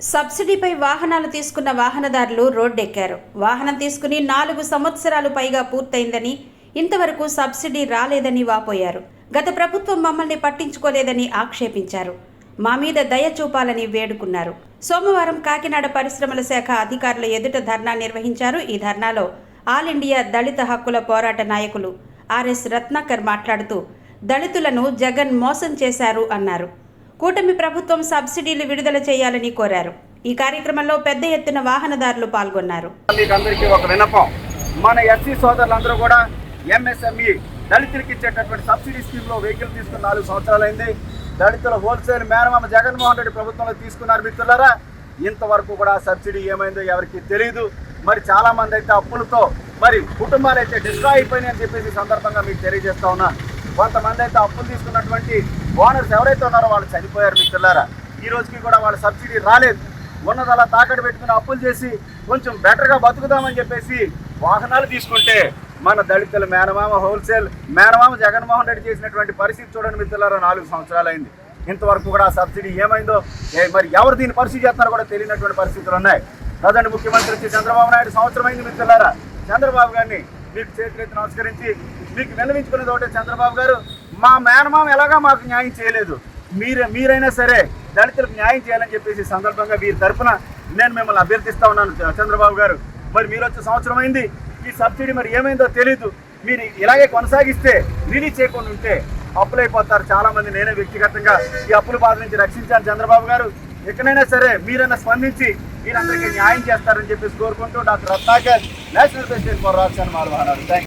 సబ్సిడీపై వాహనాలు తీసుకున్న వాహనదారులు రోడ్డెక్కారు. వాహనం తీసుకుని 4 సంవత్సరాలు పైగా పూర్తయిందని, ఇంతవరకు సబ్సిడీ రాలేదని వాపోయారు. గత ప్రభుత్వం మమ్మల్ని పట్టించుకోలేదని ఆక్షేపించారు. మా మీద దయ చూపాలని వేడుకున్నారు. సోమవారం కాకినాడ పరిశ్రమల శాఖ అధికారుల ఎదుట ధర్నా నిర్వహించారు. ఈ ధర్నాలో ఆల్ ఇండియా దళిత హక్కుల పోరాట నాయకులు ఆర్ఎస్ రత్నాకర్ మాట్లాడుతూ, దళితులను జగన్ మోసం చేశారు అన్నారు. కూటమి ప్రభుత్వం సబ్సిడీలు విడుదల చేయాలని కోరారు. ఈ కార్యక్రమంలో పెద్ద ఎత్తున వాహనదారులు పాల్గొన్నారు. అందరికీ ఒక విన్నపం, మన ఎస్సీ సోదరులందరూ కూడా ఎంఎస్ఎంఈ దళితులకి ఇచ్చేటటువంటి సబ్సిడీ స్కీమ్ లో వెహికల్ తీసుకున్న 4 సంవత్సరాలైంది. దళితుల హోల్సేల్ మేనమామ జగన్మోహన్ రెడ్డి ప్రభుత్వంలో తీసుకున్నారు. మిత్రులారా, ఇంతవరకు కూడా సబ్సిడీ ఏమైందో ఎవరికి తెలియదు. మరి చాలా మంది అయితే అప్పులతో మరి కుటుంబాలు అయితే డిస్ట్రాయ్ అయిపోయినాయి అని చెప్పేసి సందర్భంగా మీకు తెలియజేస్తా ఉన్నా. కొంతమంది అయితే అప్పులు తీసుకున్నటువంటి ఓనర్స్ ఎవరైతే ఉన్నారో వాళ్ళు చనిపోయారు. మిత్రులారా, ఈ రోజుకి కూడా వాళ్ళ సబ్సిడీ రాలేదు. ఉన్నదలా తాకట్టు పెట్టుకుని అప్పులు చేసి కొంచెం బెటర్గా బతుకుదామని చెప్పేసి వాహనాలు తీసుకుంటే మన దళితుల మేనమామ హోల్సేల్ మేనమామ జగన్మోహన్ రెడ్డి చేసినటువంటి పరిస్థితి చూడండి మిత్రులారా. 4 సంవత్సరాలు అయింది. ఇంతవరకు కూడా సబ్సిడీ ఏమైందో మరి ఎవరు దీన్ని పరిస్థితి చేస్తున్నారో కూడా తెలియనటువంటి పరిస్థితులు ఉన్నాయి. ప్రధాని ముఖ్యమంత్రి వచ్చి చంద్రబాబు నాయుడు సంవత్సరం అయింది మిత్రులారా. చంద్రబాబు గారిని మీకు చేతులెత్తి నమస్కరించి మీకు విన్నవించుకునేది ఒకటే, చంద్రబాబు గారు, మా మేనమామ ఎలాగా మాకు న్యాయం చేయలేదు, మీరైనా సరే దళితులకు న్యాయం చేయాలని చెప్పేసి సందర్భంగా వీరి తరఫున నేను మిమ్మల్ని అభ్యర్థిస్తా ఉన్నాను. చంద్రబాబు గారు, మరి మీరు వచ్చే సంవత్సరం అయింది, ఈ సబ్సిడీ మరి ఏమైందో తెలియదు. మీరు ఇలాగే కొనసాగిస్తే రిలీజ్ చేయకుండా ఉంటే అప్పులైపోతారు చాలా మంది. నేనే వ్యక్తిగతంగా ఈ అప్పుల బాధ నుంచి రక్షించాను. చంద్రబాబు గారు, ఎక్కడైనా సరే మీరైనా స్పందించి మీరందరికీ న్యాయం చేస్తారని చెప్పేసి కోరుకుంటూ doctor Ratnakar, national president for రాజధాని మార్వాహనాలు.